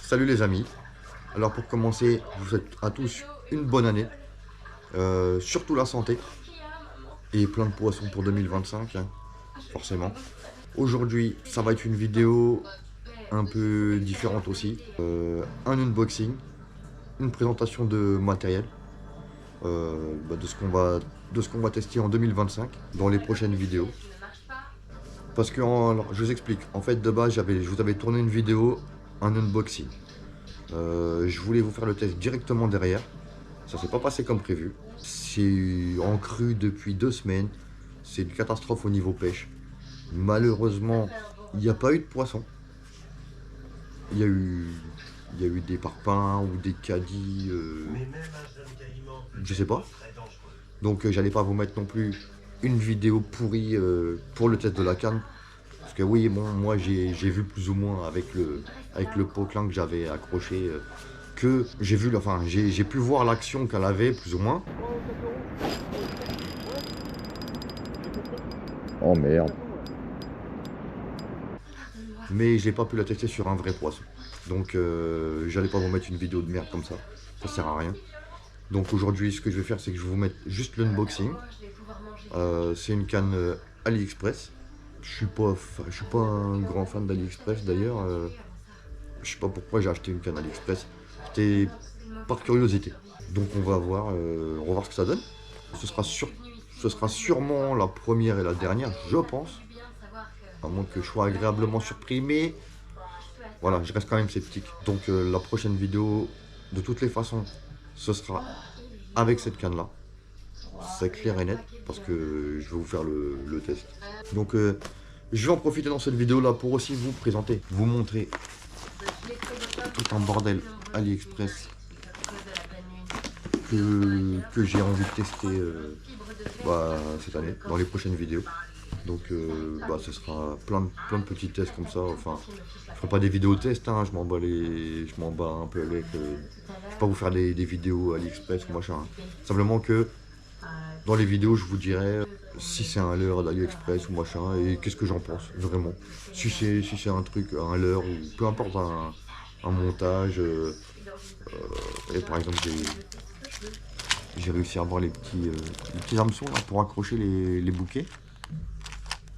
Salut les amis. Alors pour commencer, je vous souhaite à tous une bonne année. Surtout la santé. Et plein de poissons pour 2025, hein, forcément. Aujourd'hui, ça va être une vidéo un peu différente aussi. Un unboxing, une présentation de matériel. De ce qu'on va tester en 2025 dans les prochaines vidéos. Parce que, alors, je vous explique, en fait de base je vous avais tourné une vidéo, un unboxing. Je voulais vous faire le test directement derrière. Ça s'est pas passé comme prévu. C'est en crue depuis 2 semaines. C'est une catastrophe au niveau pêche. Malheureusement, il n'y a pas eu de poisson. Il y a eu des parpaings ou des caddies. Je sais pas. Donc j'allais pas vous mettre non plus une vidéo pourrie pour le test de la canne. Parce que oui, bon, moi j'ai vu plus ou moins avec le poquelin que j'avais accroché, que j'ai vu, enfin j'ai pu voir l'action qu'elle avait plus ou moins. Oh merde. Mais j'ai pas pu la tester sur un vrai poisson. Donc j'allais pas vous mettre une vidéo de merde comme ça sert à rien. Donc aujourd'hui ce que je vais faire c'est que je vais vous mettre juste l'unboxing. C'est une canne AliExpress. Je suis pas un grand fan d'AliExpress d'ailleurs. Je sais pas pourquoi j'ai acheté une canne AliExpress. C'était par curiosité. Donc on va voir ce que ça donne. Ce sera sûrement la première et la dernière, je pense. À moins que je sois agréablement surpris, mais voilà, je reste quand même sceptique. Donc la prochaine vidéo, de toutes les façons, ce sera avec cette canne là. C'est clair et net, parce que je vais vous faire le test. Donc je vais en profiter dans cette vidéo là pour aussi vous présenter, vous montrer tout un bordel AliExpress que j'ai envie de tester cette année, dans les prochaines vidéos. Donc ce sera plein de petits tests comme ça. Enfin, je ferai pas des vidéos tests, hein, je m'en bats un peu avec. Je vais pas vous faire des vidéos AliExpress ou machin. Hein. Simplement que dans les vidéos, je vous dirai si c'est un leurre d'AliExpress ou machin et qu'est-ce que j'en pense vraiment. Si c'est un truc, un leurre ou peu importe, un montage. Et par exemple, j'ai réussi à avoir les petits hameçons là, pour accrocher les bouquets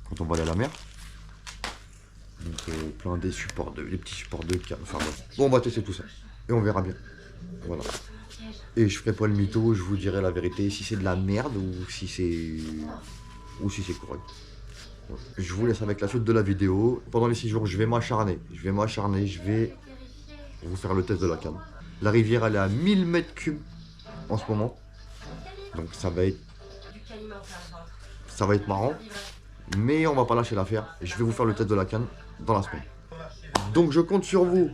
quand on va aller à la mer. Donc plein des supports les petits supports de canne. Enfin bon, on va tester tout ça et on verra bien. Voilà. Et je ferai pas le mytho, je vous dirai la vérité si c'est de la merde ou si c'est correct. Voilà. Je vous laisse avec la suite de la vidéo. Pendant les 6 jours, je vais m'acharner, je vais vous faire le test de la canne. La rivière elle est à 1000 mètres cubes en ce moment. Donc ça va être marrant. Mais on va pas lâcher l'affaire. Je vais vous faire le test de la canne dans la semaine. Donc je compte sur vous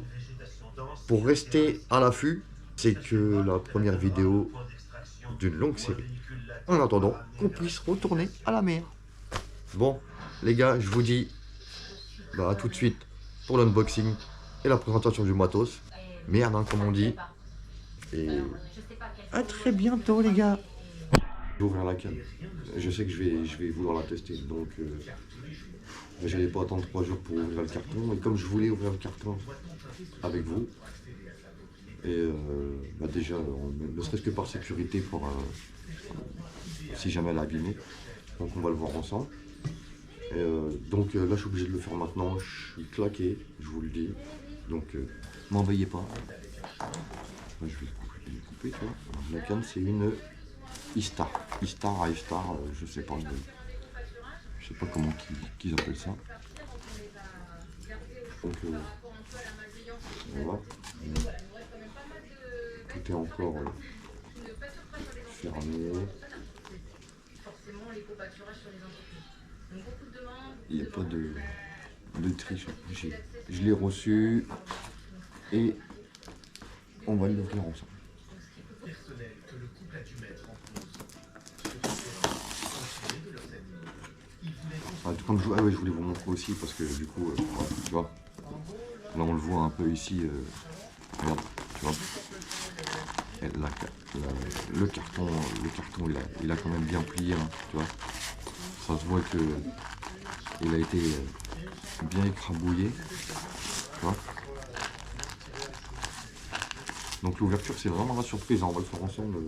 pour rester à l'affût. C'est que la première vidéo d'une longue série. En attendant qu'on puisse retourner à la mer. Bon, les gars, je vous dis à tout de suite pour l'unboxing et la présentation du matos. Merde, hein, comme on dit. Et à très bientôt, les gars. Je vais ouvrir la canne. Je sais que je vais vouloir la tester. Donc, j'allais pas attendre 3 jours pour ouvrir le carton. Et comme je voulais ouvrir le carton avec vous, et déjà, ne serait-ce que par sécurité pour si jamais elle est abîmée. Donc on va le voir ensemble. Et, donc là je suis obligé de le faire maintenant. Je suis claqué, je vous le dis. Donc m'en veillez pas. Je vais le couper, tu vois. La canne c'est une Istar. Istar, je sais pas comment qu'ils appellent ça. Donc voilà. Tout est encore fermé. Il n'y a pas de triche. Je l'ai reçu et on va l'ouvrir ensemble. Comme je voulais vous montrer aussi parce que du coup, tu vois, là on le voit un peu ici. Regarde, tu vois. Et le carton il a quand même bien plié, hein, tu vois. Ça se voit que il a été bien écrabouillé, tu vois. Donc l'ouverture, c'est vraiment la surprise. On va le faire ensemble.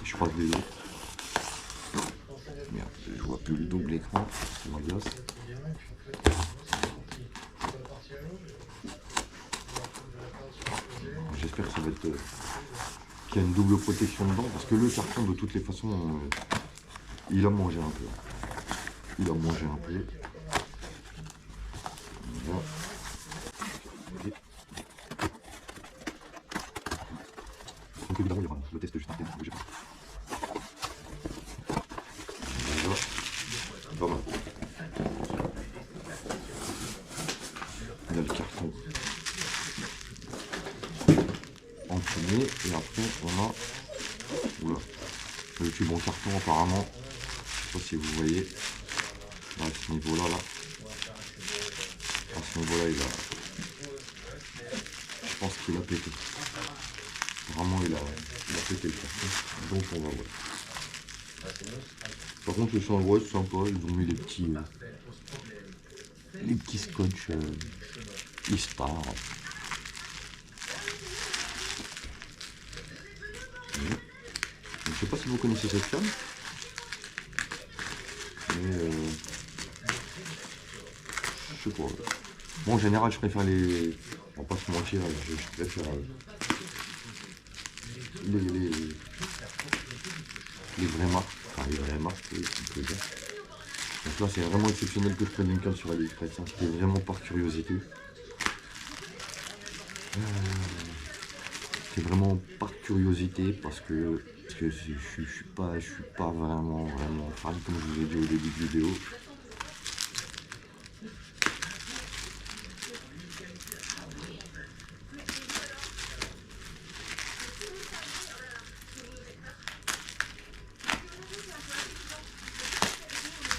Je crois que les autres. Merde, je vois plus le double écran. C'est ma glace. J'espère que ça va être qu'il y a une double protection dedans, parce que le carton de toutes les façons il a mangé un peu. Il a mangé un peu. Voilà. Donc évidemment il y aura le test juste après. Voilà. Pas mal. Il y a le carton en premier et après on a oula, le tube en carton apparemment. Je sais pas si vous voyez là, à ce niveau là, à ce niveau là il a, je pense qu'il a pété, vraiment il a pété le carton, donc on va voir. Par contre le chanvre c'est sympa, ils ont mis les petits scotch Istar. Je sais pas si vous connaissez cette canne, mais je sais pas. Bon, en général, je préfère les. On va pas se mentir, je préfère les vraies marques. Enfin, les vraies marques, on peut dire. Donc là, c'est vraiment exceptionnel que je prenne une canne sur AliExpress. Hein. C'était vraiment par curiosité. C'est vraiment par curiosité parce que je suis pas vraiment fan, comme je vous ai dit au début de vidéo.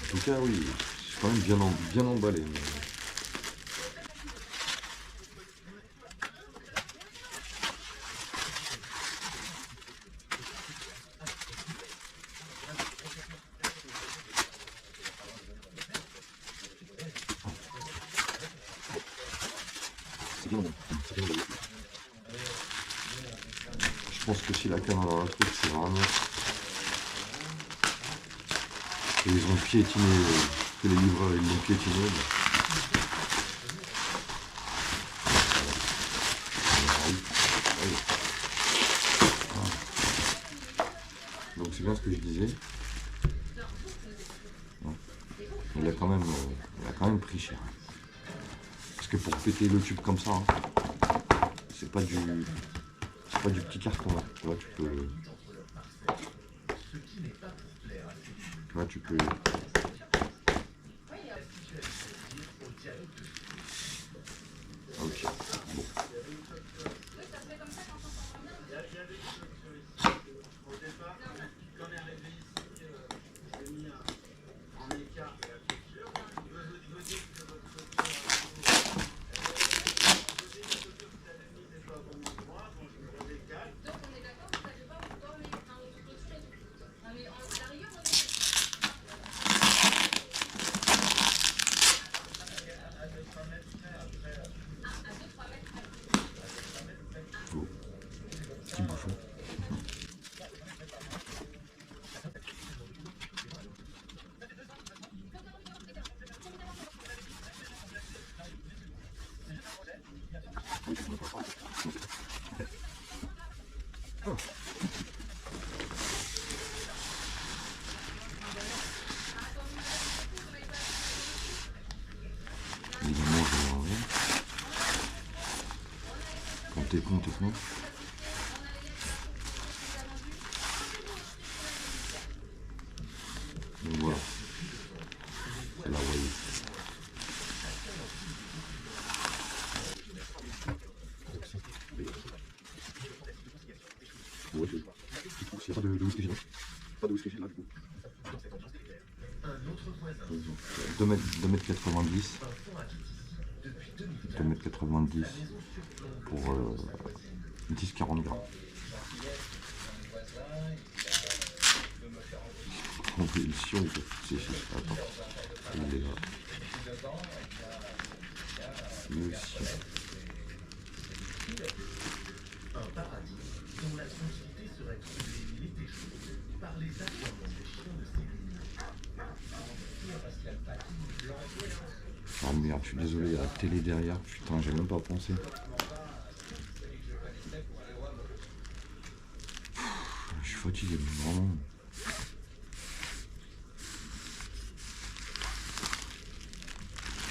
En tout cas oui, c'est quand même bien emballé. Mais... Je pense que si la canne dans la truc, c'est vraiment... Et ils ont piétiné, que les livreurs ils l'ont piétiné. Mais... Donc c'est bien ce que je disais. Il a quand même pris cher. Parce que pour péter le tube comme ça, hein, c'est pas du petit carton là. Là tu peux. Ok. Bon. Petit bouchon. Oh. Évidemment, je vais l'enlever. Quand t'es con, t'es con. Donc voilà. C'est la voyée. Ouais, il n'y a pas de whisky là. Pas de whisky là du coup. 2,90 m. 2,90 m pour 10-40 grammes. Compétition, c'est attends. Il est là. Le sien. Oh merde, je suis désolé, il y a la télé derrière. Putain, j'ai même pas pensé. Je suis fatigué, vraiment.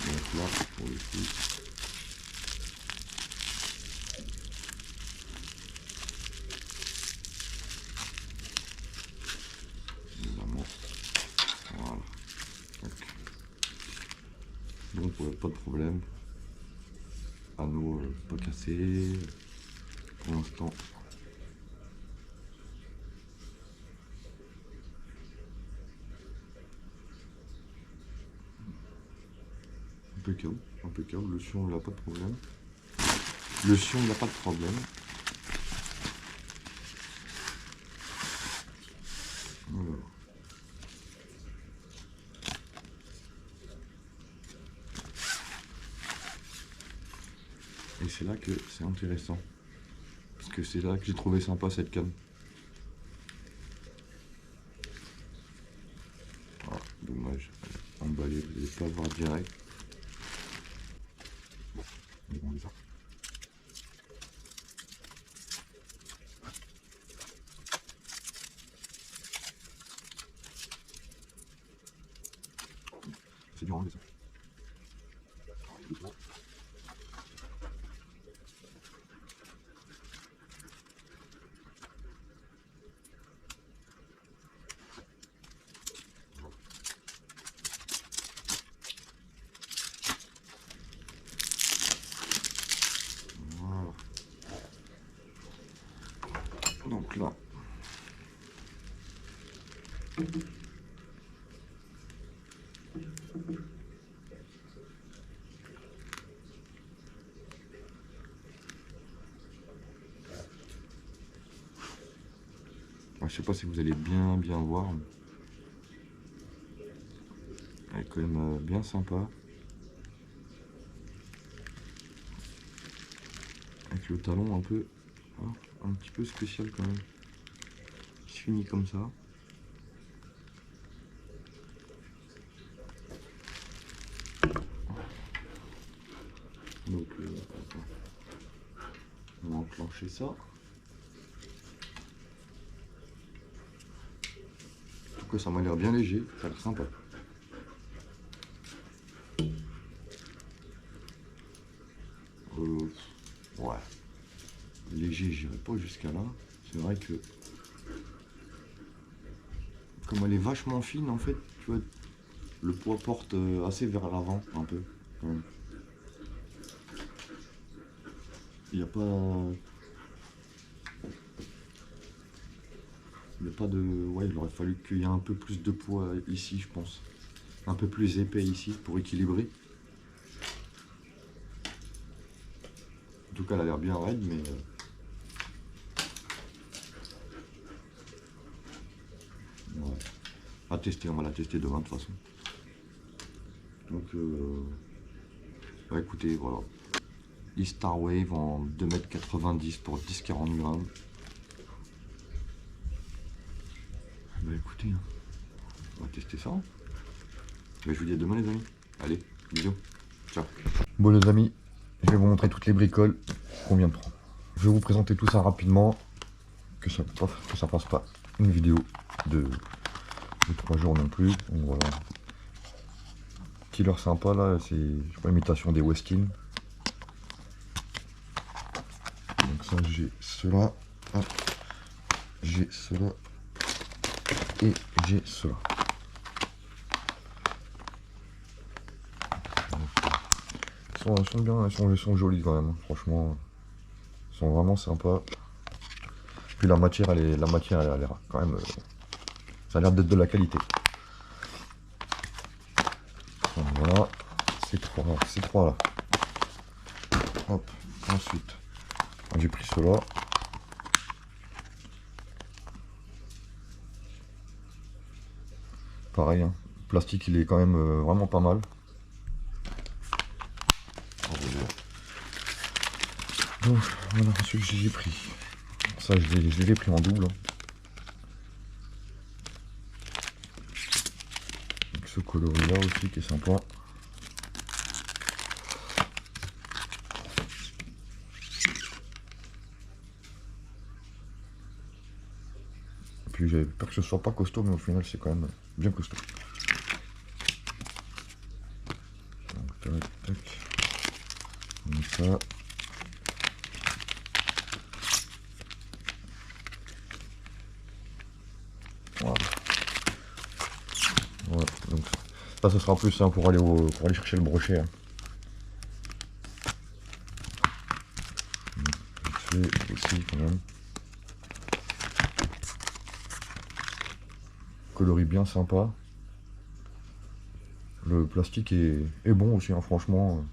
Donc là, pour le coup. Évidemment. Voilà. Donc pas de problème. Anneau pas cassé. Pour l'instant. Impeccable, impeccable. Le sion il n'a pas de problème. Le sion il n'a pas de problème. Voilà. Et c'est là que c'est intéressant. Parce que c'est là que j'ai trouvé sympa cette canne. Ah, dommage. Emballé, vous n'allez pas voir direct. Bon, on les a. C'est dur à enlever ça. Voilà. Donc là. Je sais pas si vous allez bien voir. Elle est quand même bien sympa. Avec le talon un peu, hein, un petit peu spécial quand même. Qui se finit comme ça. Donc on va enclencher ça. En tout cas ça m'a l'air bien léger, ça a l'air sympa. Ouais. Léger, j'irai pas jusqu'à là. C'est vrai que comme elle est vachement fine en fait, tu vois, le poids porte assez vers l'avant un peu. Ouais. Il n'y a pas... Il n'y a pas de... Ouais, il aurait fallu qu'il y ait un peu plus de poids ici, je pense. Un peu plus épais ici pour équilibrer. En tout cas, elle a l'air bien raide, mais... Ouais. À tester, on va la tester demain de toute façon. Donc, bah, écoutez, voilà. Star Wave en 2,90 m pour 10-40 grammes. Bah écoutez, hein, on va tester ça. Bah, je vous dis à demain les amis. Allez, bisous. Ciao. Bon les amis, je vais vous montrer toutes les bricoles qu'on vient de prendre. Je vais vous présenter tout ça rapidement. Que ça passe pas une vidéo de 3 jours non plus. Donc voilà. Killer sympa là, c'est imitation des Westin. Donc ça j'ai cela, j'ai cela et j'ai cela. Elles sont bien, elles sont jolies quand même, franchement. Elles sont vraiment sympas. Puis la matière, elle a l'air quand même, ça a l'air d'être de la qualité. Donc voilà, ces trois là. Hop, ensuite, j'ai pris cela. Pareil, hein. Le plastique il est quand même vraiment pas mal. Donc voilà, ensuite j'ai pris. Ça je les ai pris en double. Avec ce coloris là aussi qui est sympa. Puis j'avais peur que ce soit pas costaud, mais au final c'est quand même bien costaud. Donc tac tac. Comme ça. Voilà. Voilà. Donc ça ce sera plus simple pour aller chercher le brochet. Hein. C'est aussi quand même. Coloris bien sympa. Le plastique est bon aussi, hein, franchement.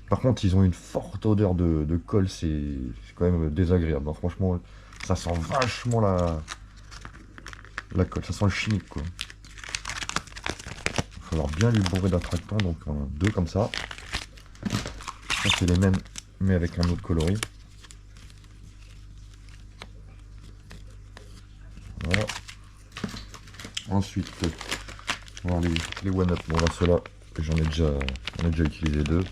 Par contre, ils ont une forte odeur de colle, c'est quand même désagréable. Hein. Franchement, ça sent vachement la colle, ça sent le chimique, quoi. Il va falloir bien lui bourrer d'attractants, donc deux comme ça. Ça, c'est les mêmes, mais avec un autre coloris. Voilà. Ensuite, on va les one-up. Bon, là, ceux-là, j'en ai déjà utilisé deux.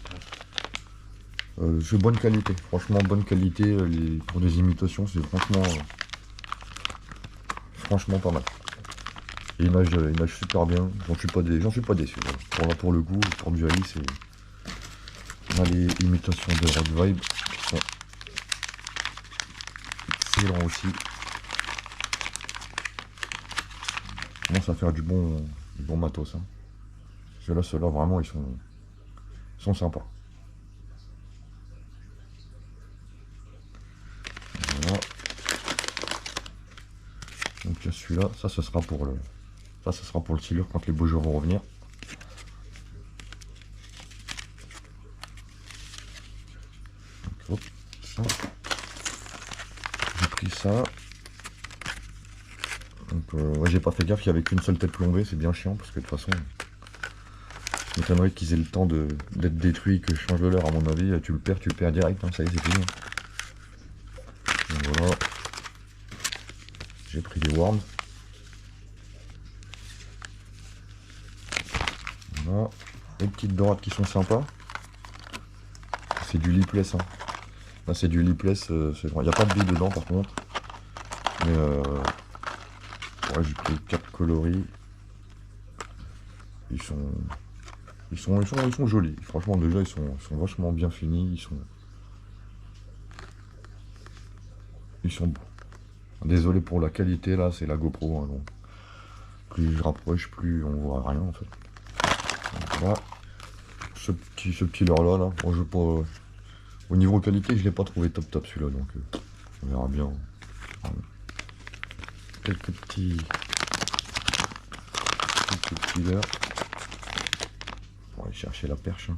C'est bonne qualité, franchement bonne qualité pour des imitations, c'est franchement pas mal. Et il nage super bien, j'en suis pas déçu. Voilà. Là pour le coup, pour du Ali, c'est les imitations de Rock Vibe qui sont excellents aussi. On commence à faire du bon matos. Hein. Ceux-là vraiment ils sont sympas. Voilà. Donc il y a celui-là, ça ce sera pour le silure quand les beaux jours vont revenir. Donc, hop, ça. J'ai pris ça. Donc ouais, j'ai pas fait gaffe, il n'y avait qu'une seule tête plombée, c'est bien chiant parce que de toute façon je m'étonnerais qu'ils aient le temps d'être détruits, que je change de leur. À mon avis, tu le perds direct, hein, ça y est, c'est fini. Donc voilà. J'ai pris des worms. Voilà. Les petites dorades qui sont sympas. C'est du lipless. Hein. Là, c'est du lipless. Il n'y a pas de billes dedans par contre. Mais ouais, j'ai pris 4 coloris. Ils sont jolis. Franchement, déjà, ils sont vachement bien finis. Ils sont beaux. Désolé pour la qualité, là, c'est la GoPro. Hein, donc. Plus je rapproche, plus on voit rien en fait. Donc, voilà. Ce petit leurre là, bon, au niveau qualité, je l'ai pas trouvé top celui-là, donc on verra bien. Quelques petits leurres. On va aller chercher la perche. Hein.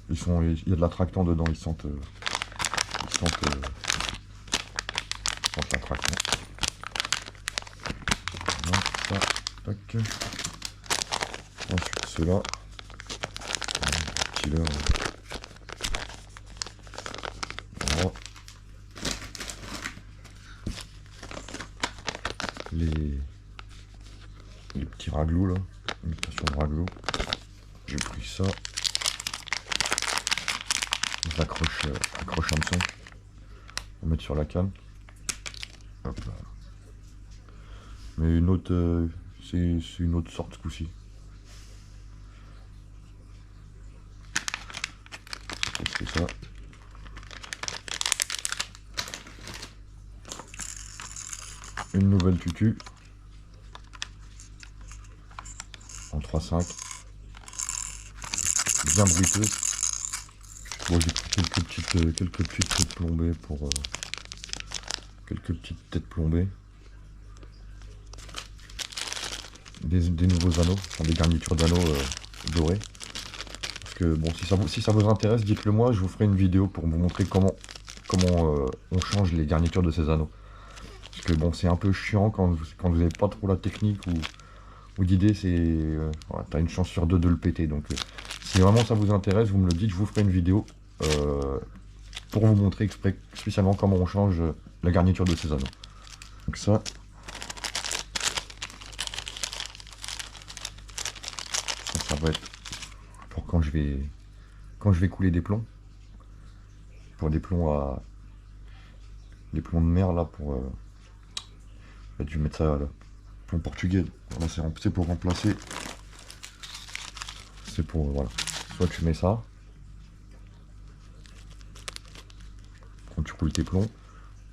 Il y a de l'attractant dedans, ils sentent l'attractant. Voilà, ça, tac. Ensuite ceux-là. Petit leurre. Voilà. Les petits raglots là, imitation de raglots. J'ai pris ça. J'accroche hameçon. On va mettre sur la canne. Hop là. Mais une autre, c'est une autre sorte ce coup-ci. C'est ça. Une nouvelle tutu. En 3,5. Bien bruiteuse. Bon, j'ai pris quelques petites têtes plombées pour quelques petites têtes plombées. Des nouveaux anneaux, enfin des garnitures d'anneaux dorés. Parce que bon, si ça vous intéresse, dites-le moi, je vous ferai une vidéo pour vous montrer comment on change les garnitures de ces anneaux. Parce que bon, c'est un peu chiant quand vous n'avez pas trop la technique l'idée c'est, voilà, t'as une chance sur deux de le péter. Donc si vraiment ça vous intéresse, vous me le dites, je vous ferai une vidéo pour vous montrer spécialement comment on change la garniture de ces anneaux. Donc ça va être pour quand je vais couler des plombs. Pour des plombs de mer là, pour je vais mettre ça là, plomb portugais. Voilà, c'est pour remplacer. C'est pour voilà. Soit tu mets ça quand tu coules tes plombs,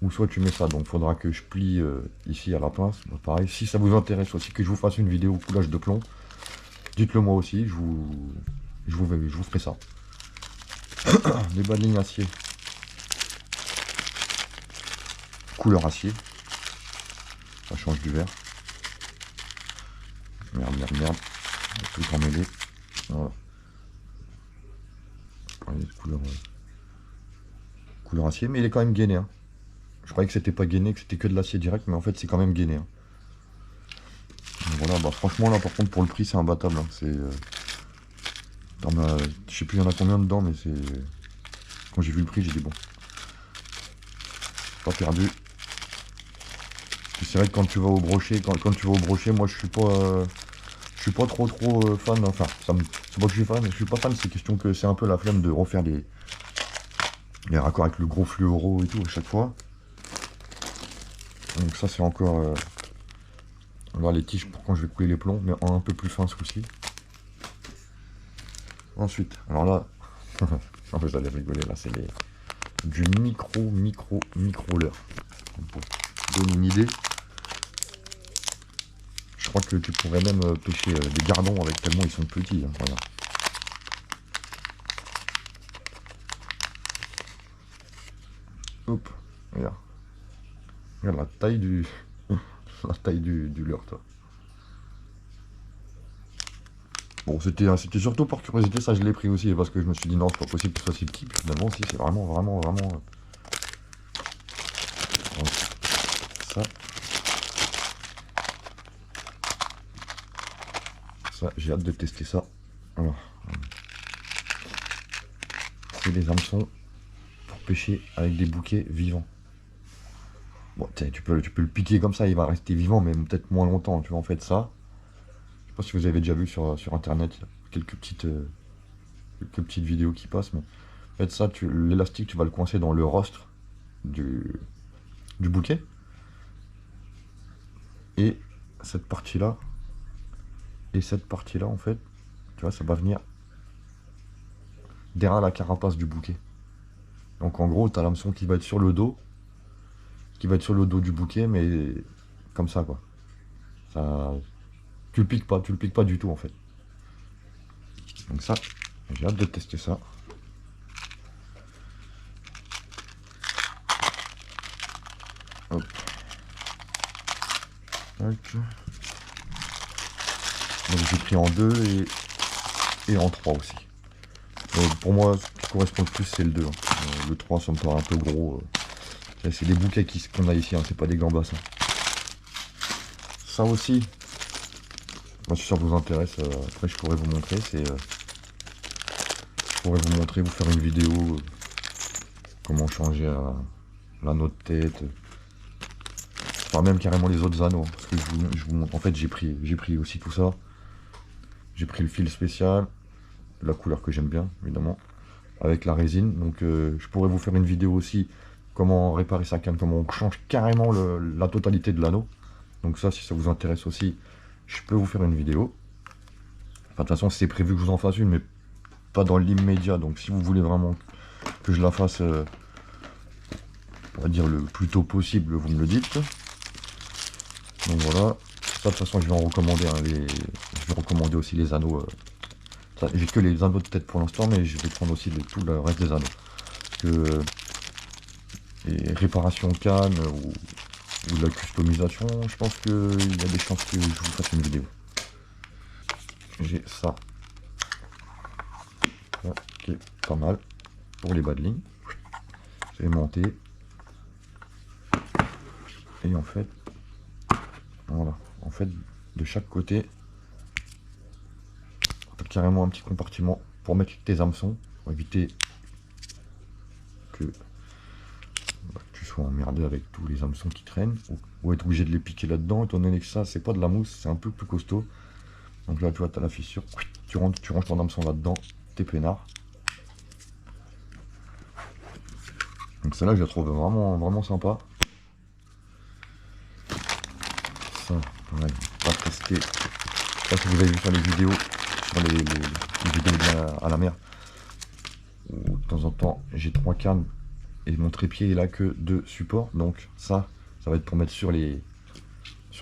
ou soit tu mets ça. Donc il faudra que je plie ici à la pince. Bah, pareil, si ça vous intéresse aussi que je vous fasse une vidéo coulage de plomb, dites-le moi aussi, je vous ferai ça. Les bas de ligne acier, couleur acier, ça change du vert. Merde, tout emmêlé. Voilà. Allez, couleur acier, mais il est quand même gainé. Hein. Je croyais que c'était pas gainé, que c'était que de l'acier direct, mais en fait c'est quand même gainé. Hein. Voilà, bah franchement là par contre pour le prix c'est imbattable. Hein. C'est je sais plus il y en a combien dedans, mais c'est quand j'ai vu le prix j'ai dit bon, pas perdu. C'est vrai que quand tu vas au brochet, moi je suis pas trop fan. Enfin, c'est pas que je suis fan, je suis pas fan. C'est question que c'est un peu la flemme de refaire les raccords avec le gros fluoro et tout à chaque fois. Donc ça c'est encore voilà, les tiges pour quand je vais couler les plombs, mais en un peu plus fin ce coup-ci. Ensuite, alors là, en fait, vous allez rigoler, là c'est du micro leurre. Pour donner une idée, je crois que tu pourrais même pêcher des gardons avec tellement ils sont petits. Hein, voilà. Hop, regarde. Regarde la taille du la taille du leurre, toi. Bon, c'était surtout par curiosité, ça je l'ai pris aussi, parce que je me suis dit non, c'est pas possible que ce soit si petit, puis finalement, si, c'est vraiment. Ça. Ça, j'ai hâte de tester ça. Alors, c'est des hameçons pour pêcher avec des bouquets vivants. Bon, tu peux le piquer comme ça, il va rester vivant, mais peut-être moins longtemps. Tu vois, en fait, ça. Je sais pas si vous avez déjà vu sur internet, quelques petites vidéos qui passent, mais en fait, ça, l'élastique, tu vas le coincer dans le rostre du bouquet. Et cette partie-là, en fait, tu vois, ça va venir derrière la carapace du bouquet. Donc en gros, tu as l'hameçon qui va être sur le dos, du bouquet, mais comme ça, quoi. Ça, tu le piques pas du tout, en fait. Donc ça, j'ai hâte de tester ça. Hop. Donc j'ai pris en 2 et en 3 aussi. Pour moi, ce qui correspond le plus, c'est le 2. Hein. Le 3, ça me paraît un peu gros. C'est des bouquets qu'on a ici, hein, c'est pas des gambas. Hein. Ça aussi, moi, si ça vous intéresse, après je pourrais vous montrer. Vous faire une vidéo, comment changer l'anneau de tête. Enfin, même carrément les autres anneaux. Hein, parce que je vous montre. En fait, j'ai pris aussi tout ça. J'ai pris le fil spécial, la couleur que j'aime bien, évidemment, avec la résine. Donc, je pourrais vous faire une vidéo aussi, comment réparer sa canne, comment on change carrément la totalité de l'anneau. Donc ça, si ça vous intéresse aussi, je peux vous faire une vidéo. Enfin, de toute façon, c'est prévu que je vous en fasse une, mais pas dans l'immédiat. Donc si vous voulez vraiment que je la fasse, on va dire le plus tôt possible, vous me le dites. Donc voilà. Ça, de toute façon, je vais en recommander. Hein, je vais recommander aussi les anneaux. J'ai que les anneaux de tête pour l'instant, mais je vais prendre aussi tout le reste des anneaux. Parce que les réparations canne ou de la customisation, je pense qu'il y a des chances que je vous fasse une vidéo. J'ai ça. Qui est pas mal pour les bas de ligne. C'est aimanté. Et en fait, voilà. En fait, de chaque côté, carrément un petit compartiment pour mettre tes hameçons, pour éviter que tu sois emmerdé avec tous les hameçons qui traînent, ou être obligé de les piquer là-dedans, étant donné que ça, c'est pas de la mousse, c'est un peu plus costaud. Donc là, tu vois, tu as la fissure, tu ranges ton hameçon là-dedans, t'es peinard. Donc celle-là, je la trouve vraiment sympa. Ça, pareil, pas tester. Je sais pas si vous avez vu sur les vidéos, sur les vidéos à la mer, où de temps en temps, j'ai 3 cannes et mon trépied il a que 2 supports. Donc ça va être pour mettre sur le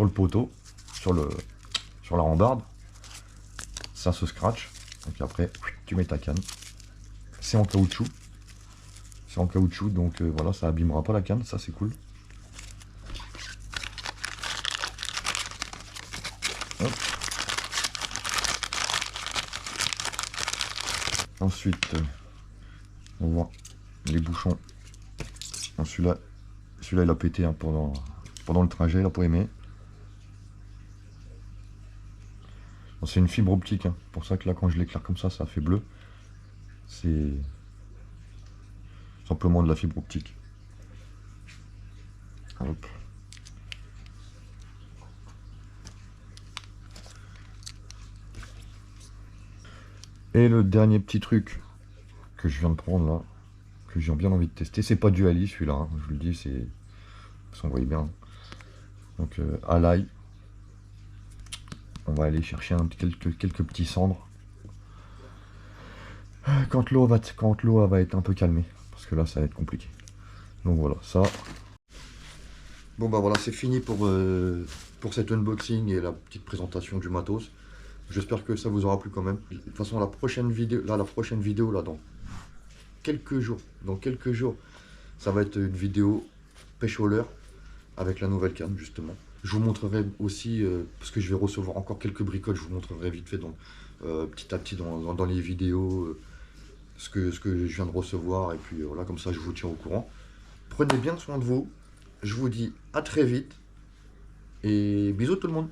poteau, sur la rambarde. Ça se scratch. Donc après, tu mets ta canne. C'est en caoutchouc. Donc voilà, ça abîmera pas la canne, ça c'est cool. Hop. Ensuite, on voit les bouchons. Bon, celui-là il a pété hein, pendant le trajet, là pour aimer. Bon, c'est une fibre optique, hein. Pour ça que là quand je l'éclaire comme ça fait bleu. C'est simplement de la fibre optique. Hop. Et le dernier petit truc que je viens de prendre là, que j'ai bien envie de tester, c'est pas du Ali celui-là, hein, je vous le dis, c'est... Ça voyez bien. Donc à l'ail, on va aller chercher quelques petits cendres. Quand l'eau va être un peu calmée, parce que là ça va être compliqué. Donc voilà, ça. Bon bah voilà, c'est fini pour cet unboxing et la petite présentation du matos. J'espère que ça vous aura plu quand même. De toute façon, la prochaine vidéo là, dans quelques jours, ça va être une vidéo pêche au leurre avec la nouvelle canne justement. Je vous montrerai aussi, parce que je vais recevoir encore quelques bricoles, je vous montrerai vite fait petit à petit dans les vidéos ce que je viens de recevoir, et puis voilà, comme ça je vous tiens au courant. Prenez bien soin de vous, je vous dis à très vite, et bisous tout le monde.